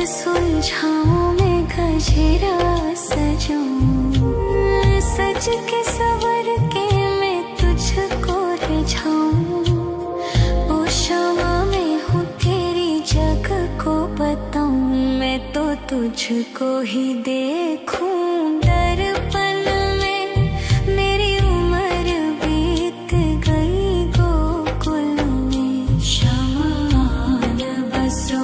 सुलझाऊं मैं गजरा सजाऊं, सज के सवर के मैं तुझको रिझाऊं। ओ शमा मैं हूँ तेरी जग को बताऊं, मैं तो तुझको ही देखूं दर्पण में। मेरी उम्र बीत गई गोकुल में, शमान बसो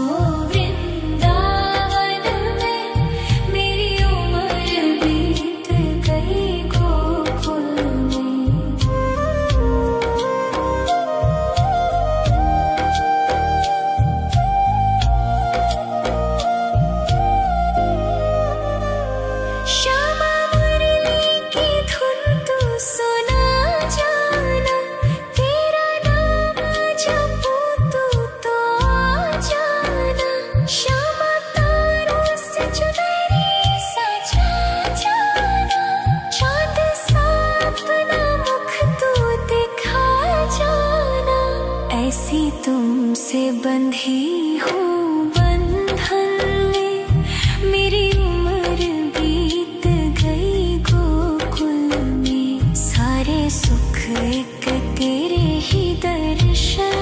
ऐसी तुमसे बंधी हूँ बंधन में। मेरी उम्र बीत गई गोकुल में, सारे सुख एक तेरे ही दर्शन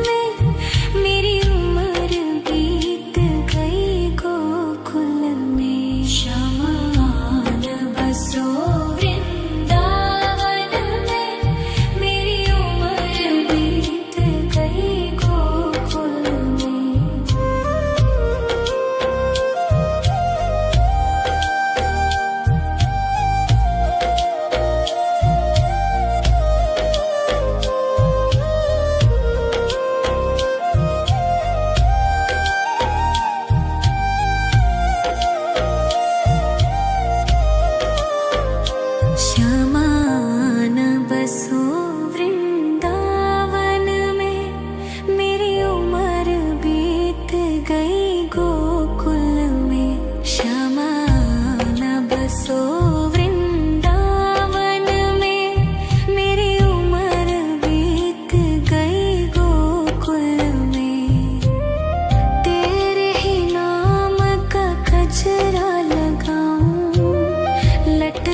में। मेरी उम्र बीत गई गोकुल में, शमान बसो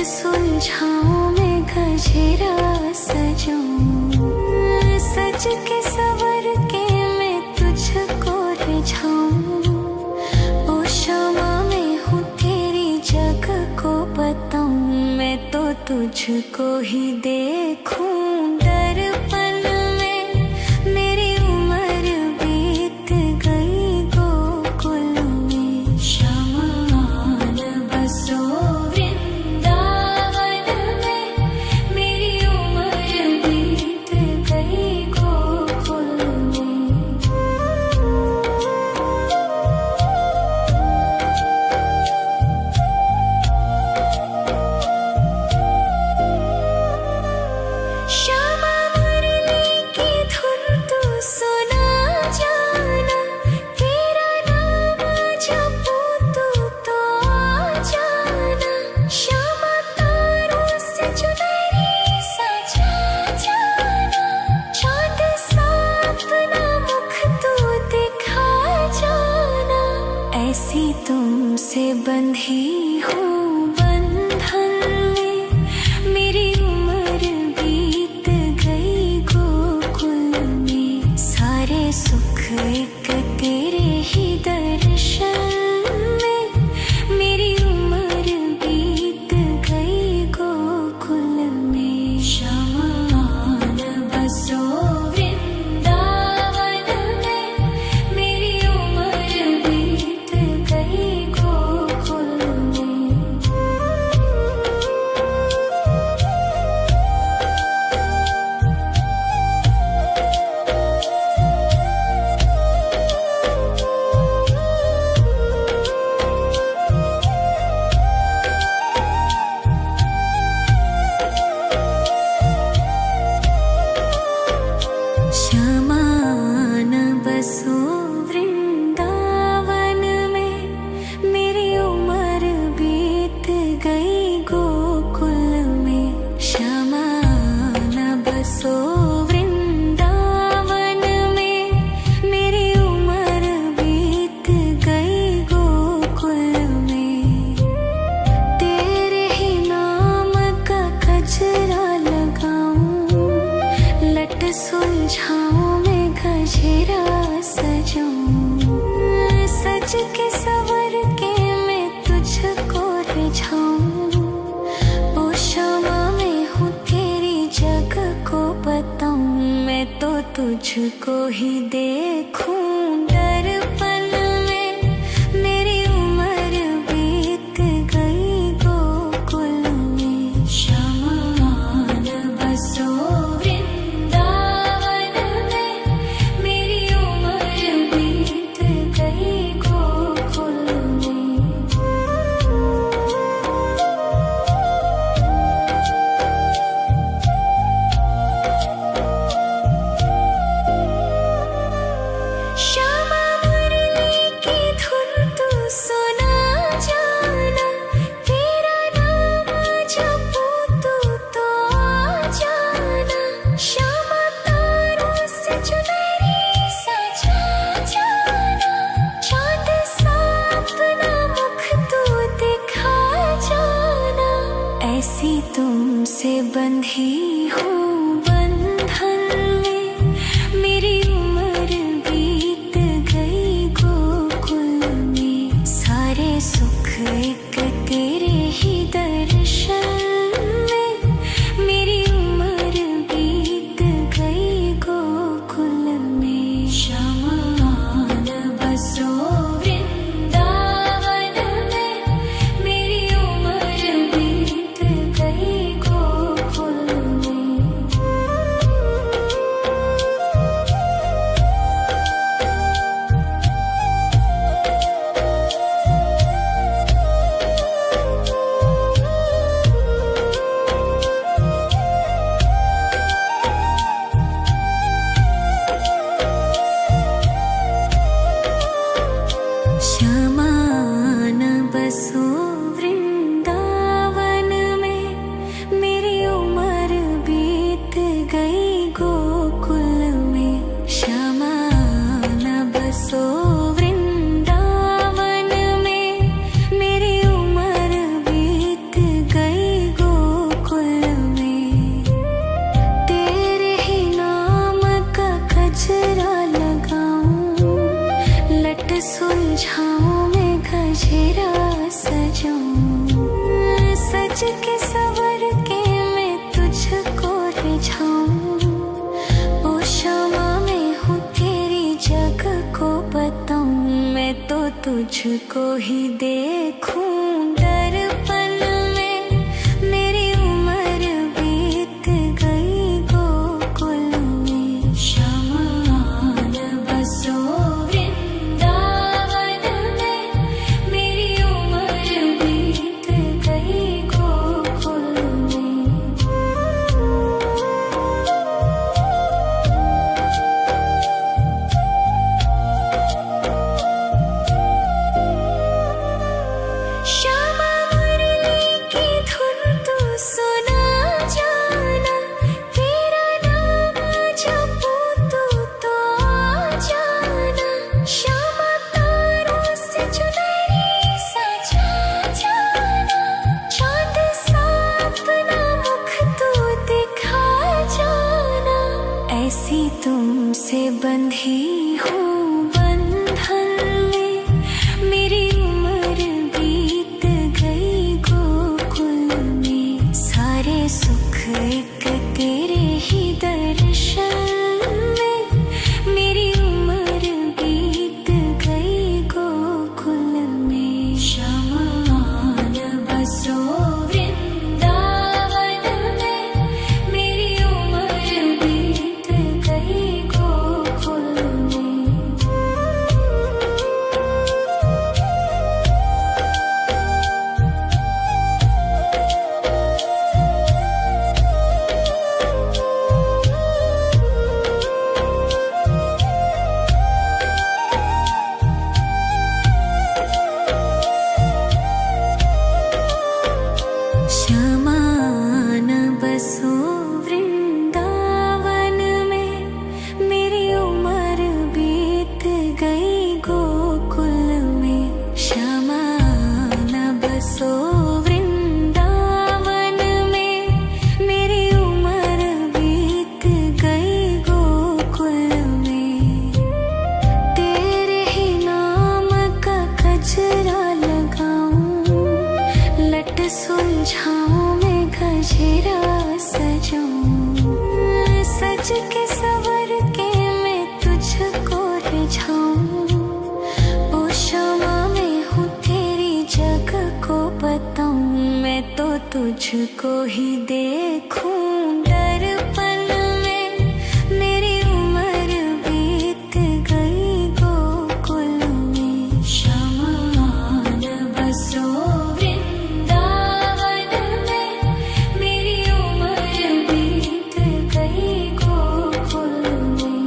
सुलझाऊं मैं गजरा सजाऊं, सज के सवर के मैं तुझको रिझाऊं। ओ शमा मैं हूँ तेरी जग को बताऊं, मैं तो तुझको ही देखूं दर्पण में। मेरी उम्र बीत गई गोकुल में, शमान बसो श्यामा मुरली तुझको ही देखूं दर्पण में, मेरी उम्र बीत गई गोकुल में। शमान बसो वृंदावन में, मेरी उम्र बीत गई गोकुल में। श्यामा मुरली की धुन तू सुना जाना, तेरा नाम जपूं तू तो आ जाना। श्यामा तारों से चुनरी सजा जाना, चाँद सा अपना मुख तू दिखा जाना। ऐसी तुमसे बंधी हूँ बंधन में, मेरी उम्र बीत गई गोकुल में। सारे सुख एक तेरे ही दर्शन में, मेरी उम्र बीत गई गोकुल में। शमान बसो वृंदावन में, मेरी उम्र बीत गई गोकुल में। शमान बसो वृंदावन में, मेरी उम्र बीत गई गोकुल में। शमान बसो वृंदावन में, मेरी उम्र बीत गई गोकुल में। तेरे ही नाम का गजरा लगाऊं, लट सुलझाऊं मैं गजरा सजाऊं। सज के सवर के मैं तुझको रिझाऊं। ओ श्यामा मैं हूँ तेरी जग को बताऊं, मैं तो तुझको ही देखूं दर्पण में, मेरी उम्र बीत गई गोकुल में। शमान बसो वृंदावन में, मेरी उम्र बीत गई गोकुल में। श्यामा मुरली की धुन तू सुना जाना, तेरा नाम जपूं तू तो आ जाना। श्यामा तारों से चुनरी सजा जाना, चाँद सा अपना मुख तू दिखा जाना। ऐसी तुमसे बंधी हूँ बंधन में, मेरी उम्र बीत गई गोकुल में। सारे सुख एक तेरे ही दर्शन में, मेरी उम्र बीत गई गोकुल में। शमान बसो वृंदावन में, मेरी उम्र बीत गई गोकुल में। शमान बसो वृंदावन में, मेरी उम्र बीत गई गोकुल में। शमान बसो वृंदावन में, मेरी उम्र बीत गई गोकुल में। तेरे ही नाम का गजरा लगाऊं, लट सुलझाऊं मैं गजरा सजाऊं। सज के सवर के तुझको ही देखूं दर्पण में। मेरी उम्र बीत गई गोकुल में, शमान बसो वृंदावन में। मेरी उम्र बीत गई गोकुल में।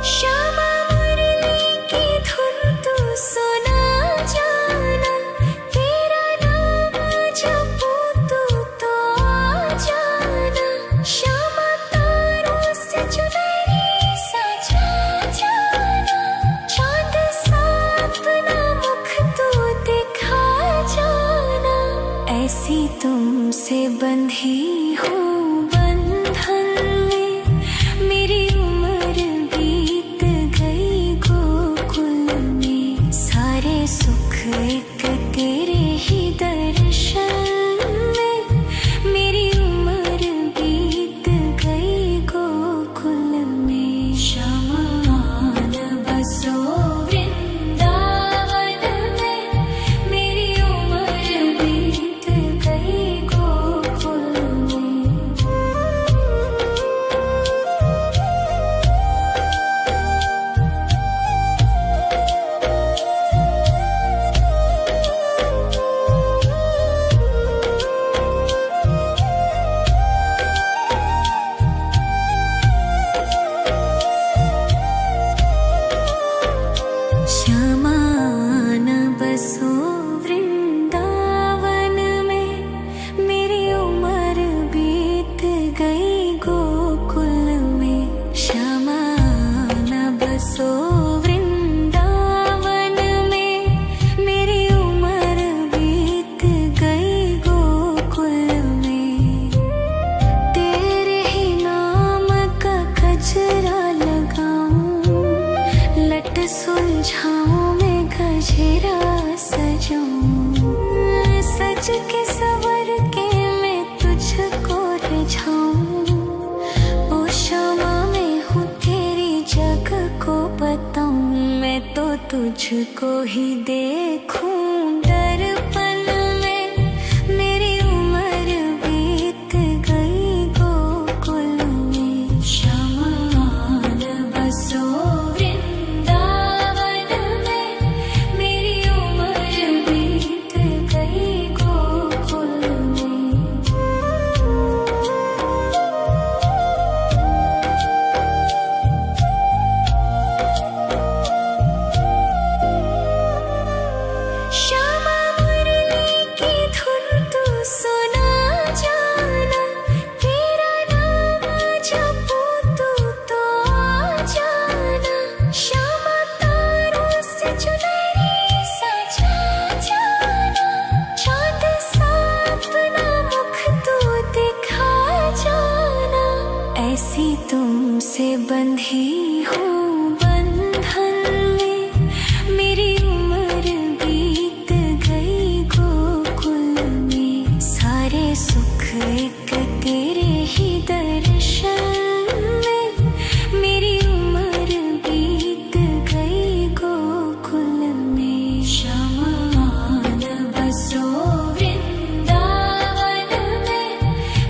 श्यामा मुरली की धुन तू सुना जाना, तेरा नाम जपूं तू तो आ जाना। श्यामा तारों से चुनरी सजा जाना, चांद सा अपना मुख तू दिखा जाना। ऐसी तुमसे बंधी हूँ बंधन में, मेरी उम्र बीत गई गोकुल में। सारे सुख एक तेरे ही दर्शन में, मेरी उम्र बीत गई गोकुल में। शमान बसो वृंदावन में, मेरी उम्र बीत गई गोकुल में। श्यामान बसो वृंदावन में, मेरी उम्र बीत गई गोकुल में। श्यामान बसो वृंदावन में, मेरी उम्र बीत गई गोकुल में। तेरे ही नाम का गजरा लगाऊं, लट सुलझाऊं मैं गजरा सजाऊं। सज के सवर के मैं तुझको रिझाऊं। ओ श्यामा मैं हूँ तेरी जग को बताऊं, मैं तो तुझको ही देखूं दर्पण में। मेरी उम्र बीत गई गोकुल में। शमान बसो वृंदावन में, मेरी उम्र बीत गई गोकुल में। श्यामा मुरली की धुन तू सुना जाना, तेरा नाम जपूं तू तो आ जाना। श्यामा तारों से चुनरी सजा जाना, चांद सा अपना मुख तू दिखा जाना। ऐसी तुमसे बंधी हूँ बंधन में, मेरी उम्र बीत गई गोकुल में। सारे सुख एक तेरे ही दर्शन में, मेरी उम्र बीत गई गोकुल में। शमान बसो वृंदावन में,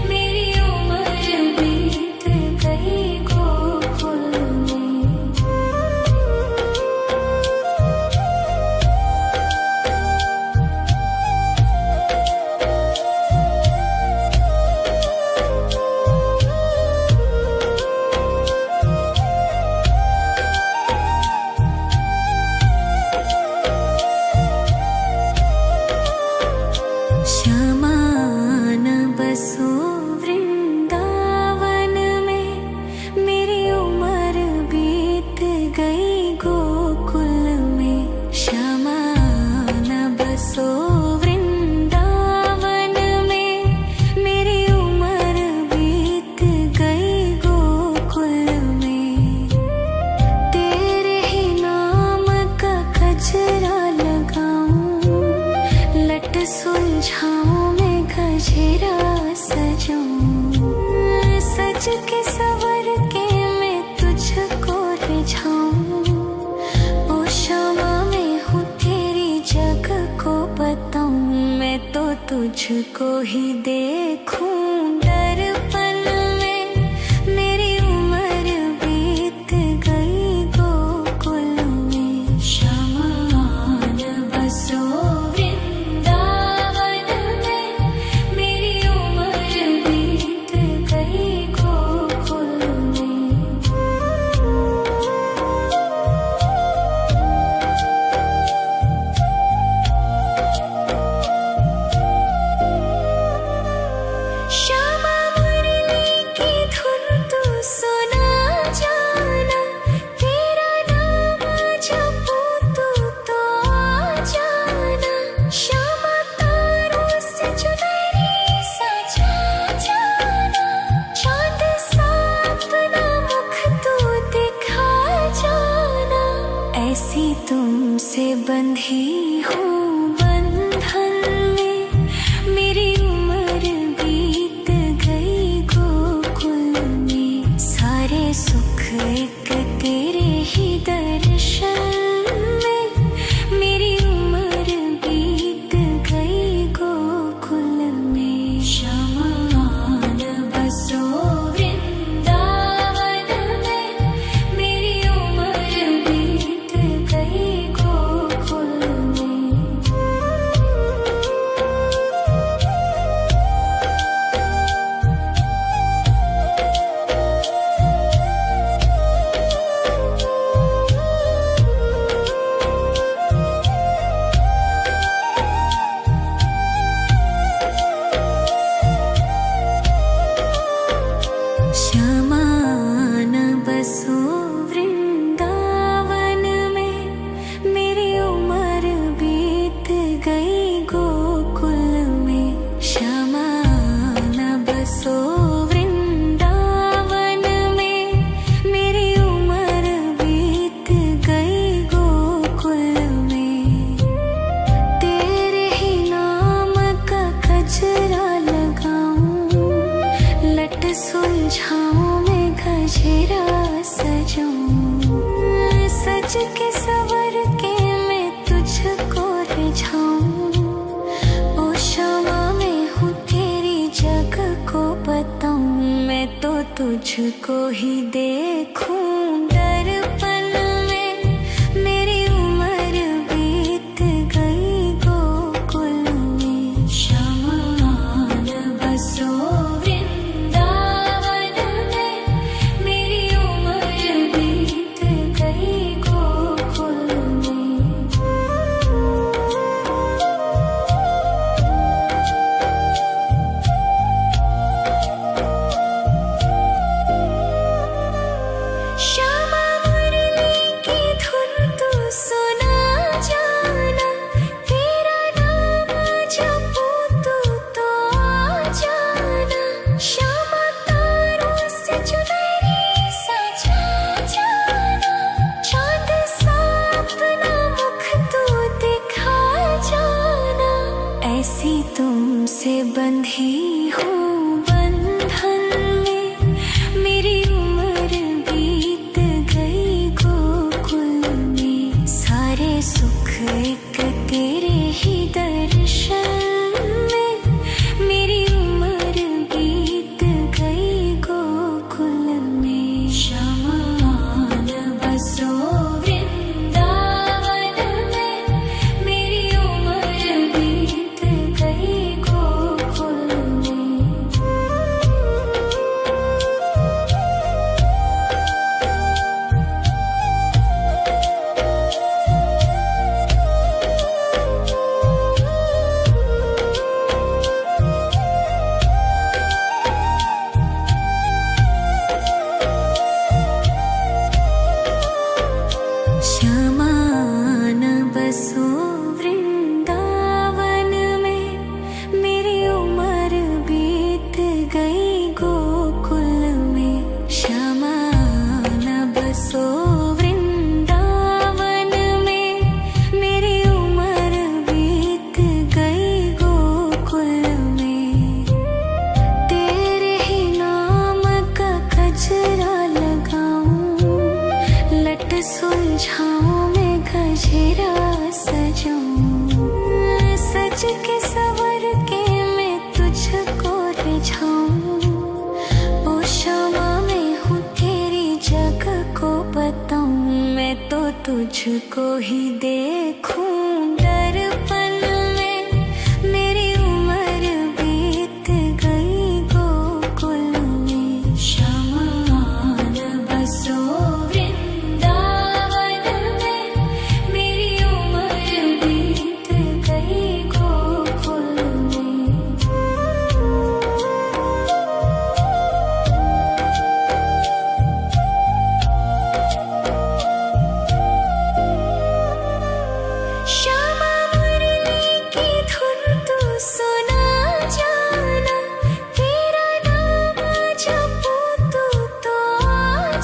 मेरी उम्र बीत गई गोकुल में। श्यामान बसो वृंदावन में, मेरी उम्र बीत गई गोकुल में। श्यामान बसो वृंदावन में, मेरी उम्र बीत गई गोकुल में। तेरे ही नाम का गजरा लगाऊं, लट सुलझाऊं मैं गजरा सजाऊं। सज के सवर के छाऊं। ओ शमा मैं हूँ तेरी जग को बताऊं, मैं तो तुझको ही देखूं। दर्पण में मेरी उम्र बीत गई गोकुल में, शमान बसो वृंदावन में, मेरी उम्र बीत गई गोकुल में। श्यामा मुरली की धुन तू सुना जाना, तेरा नाम जपूं तू तो आ जाना। श्यामा तारों से चुनरी सजा जाना, चांद सा अपना मुख तू दिखा जाना। ऐसी तुमसे बंधी हूँ बंधन में, मेरी उम्र बीत गई गोकुल में। सारे सुख एक तेरे ही दर्शन में, मेरी उम्र बीत गई गोकुल में। शमान बसो वृंदावन में, मेरी उम्र बीत गई गोकुल में। शमान बसो वृंदावन में, मेरी उम्र बीत गई गोकुल में। शमान बसो वृंदावन में, मेरी उम्र बीत गई गोकुल में। तेरे ही नाम का गजरा लगाऊं, लट सुलझाऊं मैं गजरा सजाऊं। सज के सवर के मैं तुझको रिझाऊं। ओ शमा मैं हूँ तेरी जग को बताऊं, मैं तो तुझको ही देखूं। दर्पण में मेरी उम्र बीत गई गोकुल में। शमान बसो वृंदावन में, मेरी उम्र बीत गई गोकुल में। श्यामा सुलझाऊं मैं गजरा सजाऊं, सज के सवर के मैं तुझको रिझाऊं। ओ शमा मैं हूँ तेरी जग को बताऊं, मैं तो तुझको ही देखूं दर्पण में। मेरी उम्र बीत गई गोकुल में, शमान बसो वृंदावन में। मेरी उम्र बीत गई गोकुल में। श्यामा मुरली की धुन तू सुना जाना, तेरा नाम जपूं तो आ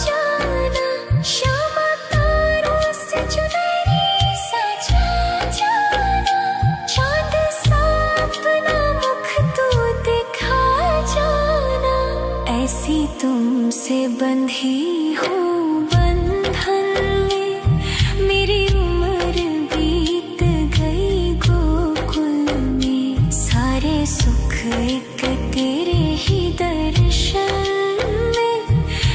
जाना। श्यामा तारों से चुनरी सजा जाना, चाँद सा अपना मुख तू दिखा जाना। ऐसी तुमसे बंधी हूँ बंधन में, मेरी उम्र बीत गई गोकुल में। सारे सुख एक तेरे ही दर्शन में,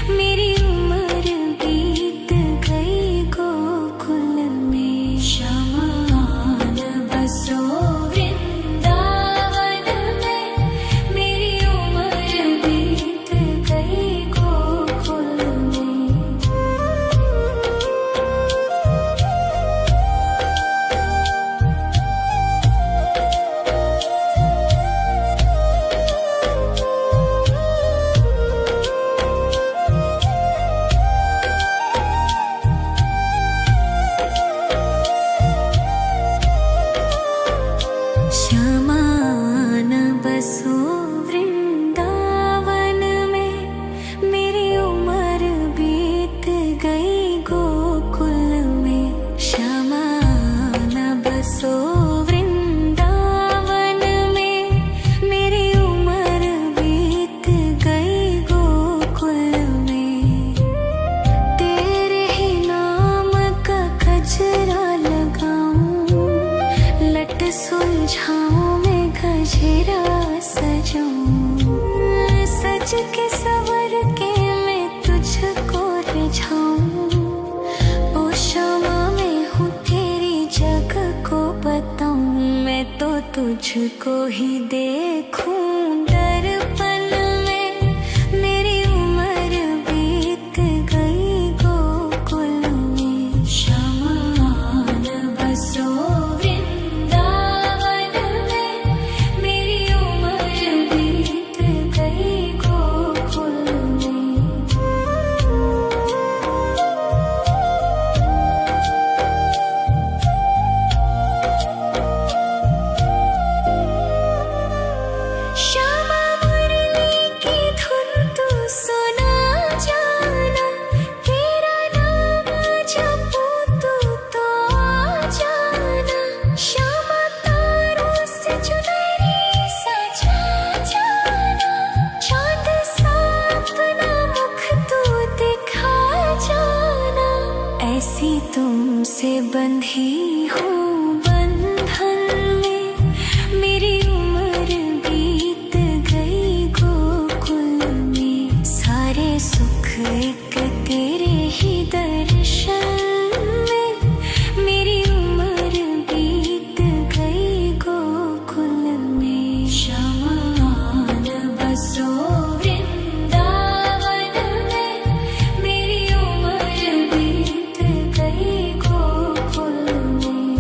मेरी उम्र बीत गई गोकुल में। शमान बसो वृंदावन में, मेरी उम्र बीत गई गोकुल में। शमान बसो वृंदावन में, मेरी उम्र बीत गई गोकुल में। शमान बसो वृंदावन में, मेरी उम्र बीत गई गोकुल में। तेरे ही नाम का गजरा लगाऊं, लट सुलझाऊं मैं गजरा सजाऊं। सज के सवर के मैं तुझको रिझाऊं। ओ शमा मैं हूँ तेरी जग को बताऊं, मैं तो तुझको ही देखूं दर्पण में। मेरी उम्र बीत गई गोकुल में। शमान बसो वृंदावन में, मेरी उम्र बीत गई गोकुल में। श्यामा मुरली की धुन तू सुना जाना, तेरा नाम जपूं तो आ जाना। श्यामा तारों से चुनरी सजा जाना, चाँद सा अपना मुख तू दिखा जाना। ऐसी तुमसे बंधी हूँ बंधन में, मेरी उम्र बीत गई गोकुल में। सारे सुख एक तेरे ही दर्शन में, मेरी उम्र बीत गई गोकुल में। शमान बसो वृंदावन में, मेरी उम्र बीत गई गोकुल में।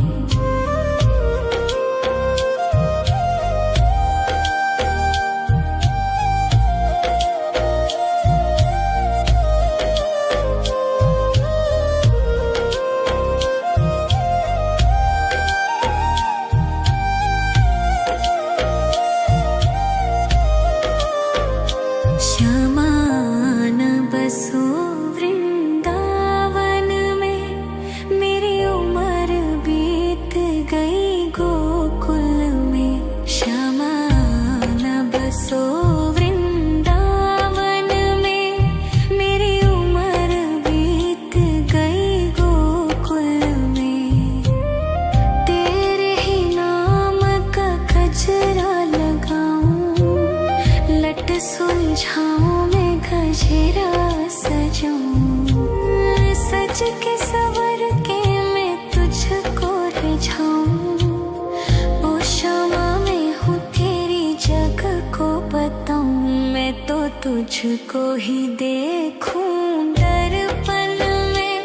तुझको ही देखूं दर्पण में,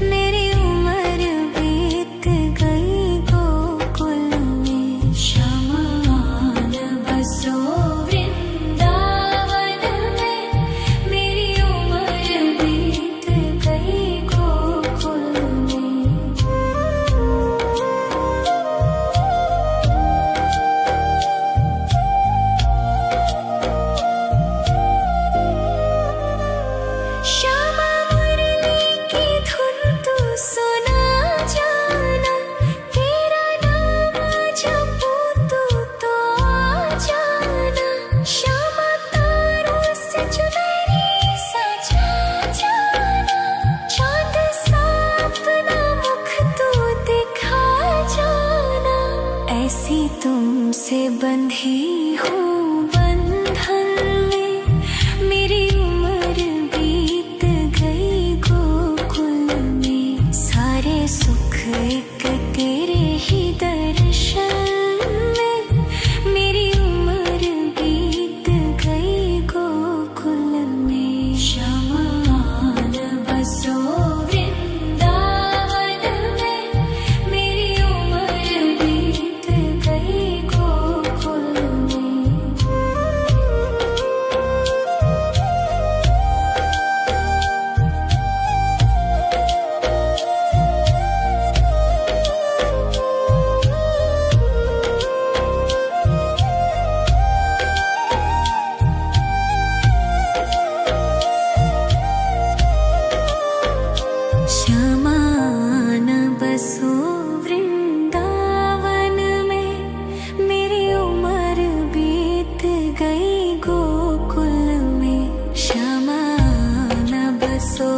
मेरी उम्र बीत गई गोकुल में। शमान बसो वृंदावन में, मेरी उम्र बीत गई गोकुल में। श्यामा मुरली की धुन तू सुना जाना, तेरा नाम जपूं तू तो आ जाना। श्यामा तारों से चुनरी सजा जाना, चांद सा अपना मुख तू दिखा जाना। ऐसी तुमसे बंधी हूँ बंधन में, मेरी उम्र बीत गई गोकुल में। सारे सुख एक तेरे ही दर्शन में, मेरी उम्र बीत गई गोकुल में। शमान बसो वृंदावन में, मेरी उम्र बीत गई गोकुल में। श्यामान बसो वृंदावन में, मेरी उम्र बीत गई गोकुल में। श्यामान बसो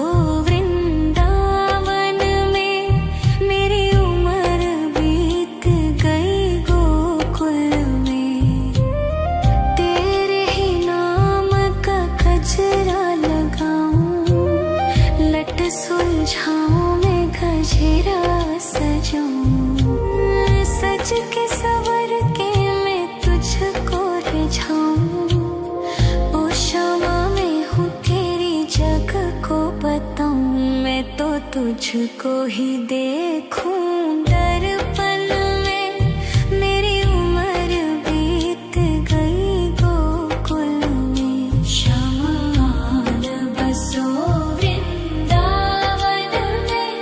वृंदावन में, मेरी उम्र बीत गई गोकुल में। तेरे ही नाम का गजरा लगाऊं, लट सुलझाऊं मैं गजरा सजाऊं। सज के सवर के मैं तुझको रिझाऊं, ओ श्यामा मैं हूँ तेरी जग को बताऊं। मैं तो तुझको ही देखूं दर्पण में, मेरी उम्र बीत गई गोकुल में। शमान बसो वृंदावन में,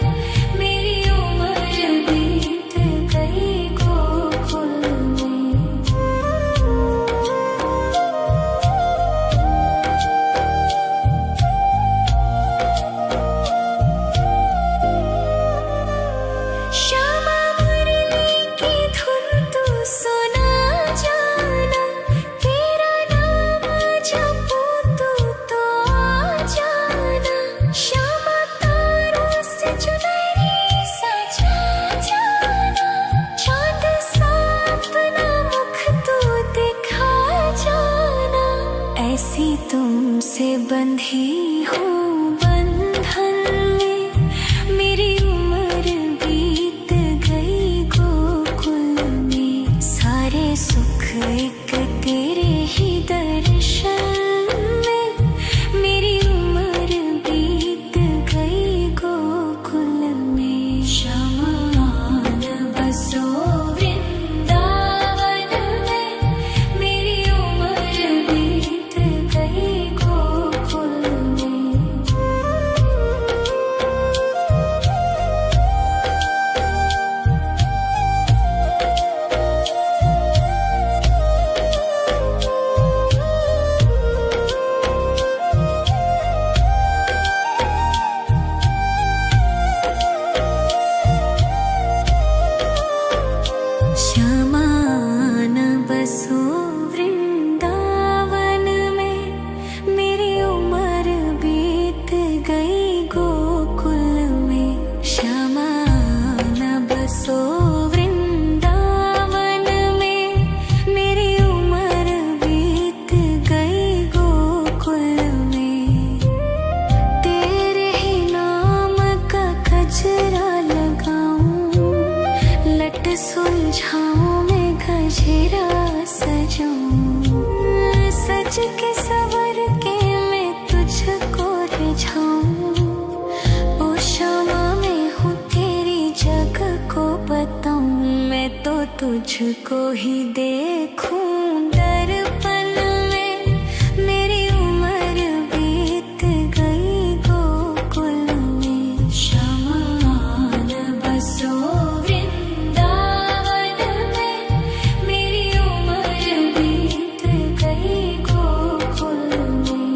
मेरी उम्र बीत गई गोकुल में। श्यामा मुरली की धुन तू सुना जाना, तेरा नाम जपूं तू तो आ जाना। श्यामा तारों से चुनरी सजा जाना, चांद सा अपना मुख तू दिखा जाना। ऐसी तुमसे बंधी हूँ बंधन में, मेरी उम्र बीत गई गोकुल में। सारे सुख एक तेरे ही दर्शन में, मेरी उम्र बीत गई गोकुल में। शमान बसो वृंदावन में, मेरी उम्र बीत गई गोकुल में। श्यामान बसो वृंदावन में, मेरी उम्र बीत गई गोकुल में। श्यामान बसो वृंदावन में, मेरी उम्र बीत गई गोकुल में। तेरे ही नाम का गजरा लगाऊं, लट सुलझाऊं मैं गजरा सजाऊं। सज के सवर के तुझको ही देखूं दर्पण में। मेरी उम्र बीत गई गोकुल में, शमान बसो वृंदावन में। मेरी उम्र बीत गई गोकुल में।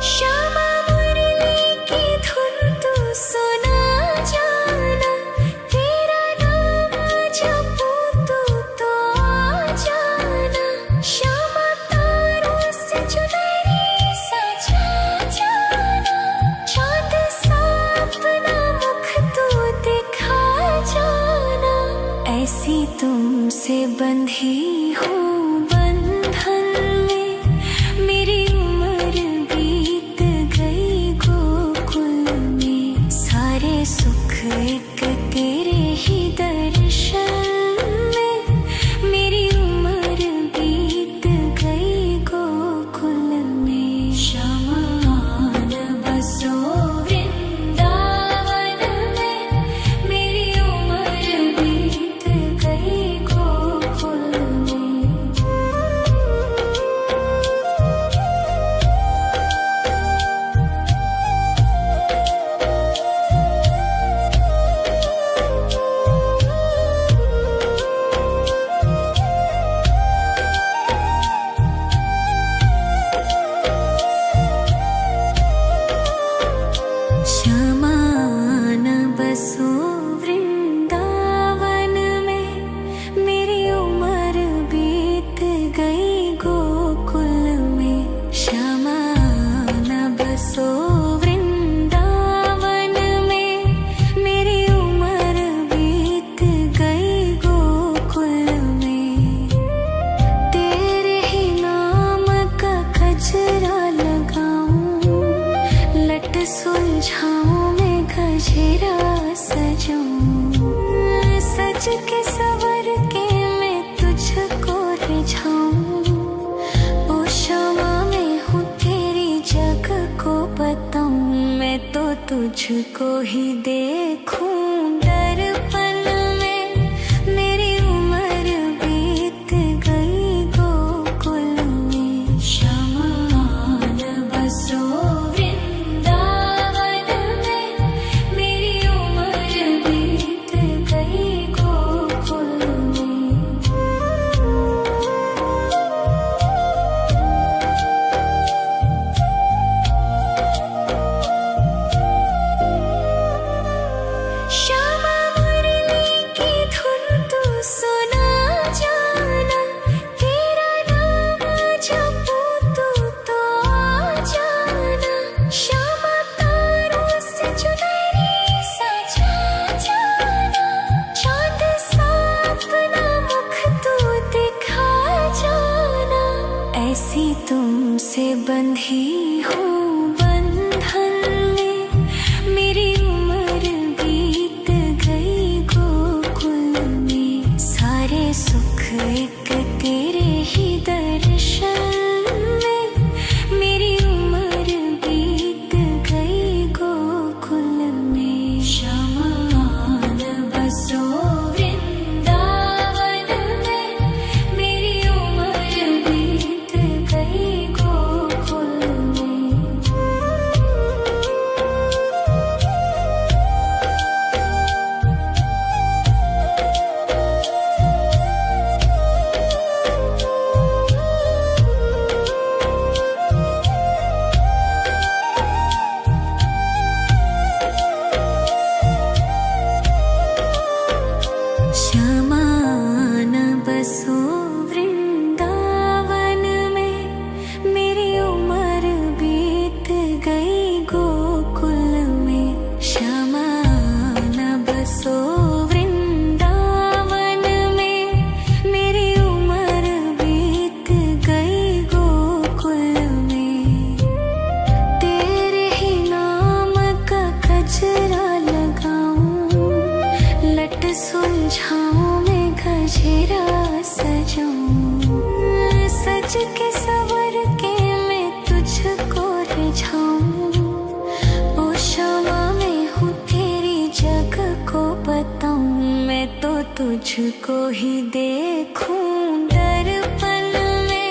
श्यामा मुरली की धुन तू सुना जाना, तेरा नाम जपूं तू तो आ जाना। श्यामा तारों से चुनरी सजा जाना, चांद सा अपना मुख तू दिखा जाना। ऐसी तुमसे बंधी हूँ बंधन में, मेरी उम्र बीत गई गोकुल में। सारे सुख एक तेरे ही दर्शन में, मेरी उम्र बीत गई गोकुल में। शमान बसो वृंदावन में, मेरी उम्र बीत गई गोकुल में। शमान बसो वृंदावन में, मेरी उम्र बीत गई गोकुल में। शमान बसो वृंदावन में, मेरी उम्र बीत गई गोकुल में। तेरे ही नाम का गजरा लगाऊं, लट सुलझाऊं मैं गजरा सजाऊं। सज के सवर के मैं तुझको रिझाऊं। ओ क्षमा मैं हूँ तेरी जग को बताऊं, मैं तो तुझको ही देखूं दर्पण में। मेरी उम्र बीत गई गोकुल में। शमान बसो वृंदावन में, मेरी उम्र बीत गई गोकुल में। श्यामा मुरली की धुन तू सुना जाना, तेरा नाम जपूं तू तो आ जाना। श्यामा तारों से चुनरी सजा जाना, चांद सा अपना मुख तू दिखा जाना। ऐसी तुमसे बंधी हूँ बंधन में, मेरी उम्र बीत गई गोकुल में। सारे सुख एक तेरे ही दर्शन में, मेरी उम्र बीत गई गोकुल में। शमान बसो वृंदावन में, मेरी उम्र बीत गई गोकुल में। शमान बसो वृंदावन में, मेरी उम्र बीत गई गोकुल में। शमान बसो वृंदावन में, मेरी उम्र बीत गई गोकुल में। तेरे ही नाम का गजरा लगाऊं, लट सुलझाऊं मैं गजरा सजाऊं। सज के सवर के तुझको ही देखूं दर्पण में,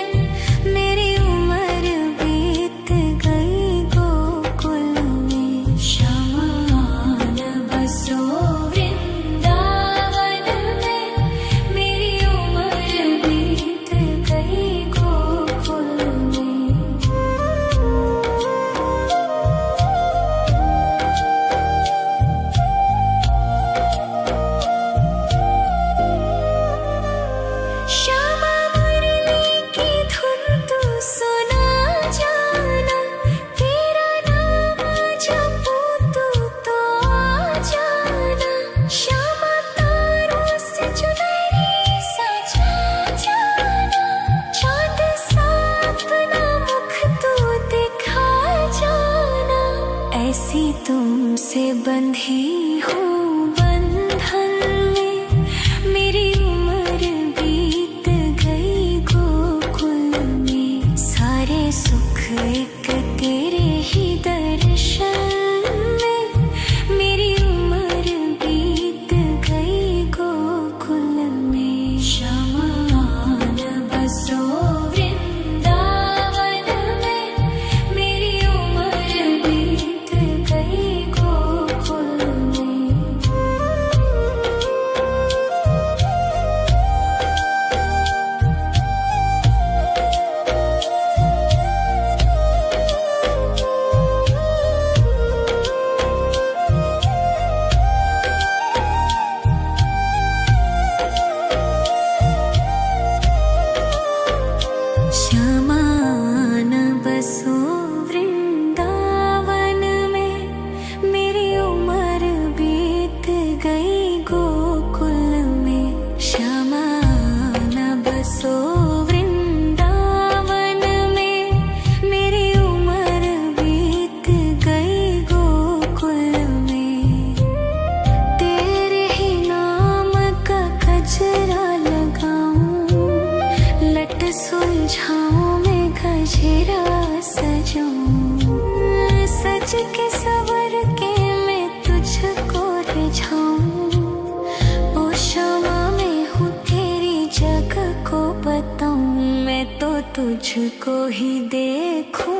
मेरी उम्र बीत गई गोकुल में। शमान बसो वृंदावन में, मेरी उम्र बीत गई गोकुल में। श्यामा मुरली की धुन तू सुना जाना, तेरा नाम जपूं तू तो आ जाना। श्यामा तारों से चुनरी सजा जाना, चाँद सा अपना मुख तू दिखा जाना। ऐसी तुमसे बंधी हूँ बंधन में, मेरी उम्र बीत गई गोकुल में। सारे सुख एक तेरे ही दर्शन में, मेरी उम्र बीत गई गोकुल में। शमान बसो वृंदावन में, मेरी उम्र बीत गई गोकुल में। शमान बसो वृंदावन में, मेरी उम्र बीत गई गोकुल में। शमान बसो वृंदावन में, मेरी उम्र बीत गई गोकुल में। तेरे ही नाम का गजरा लगाऊं, लट सुलझाऊं मैं गजरा सजाऊं। सज के सवर के मैं तुझको रिझाऊं, ओ क्षमा में हूँ तेरी जग को बताऊं। मैं तो तुझको ही देखूं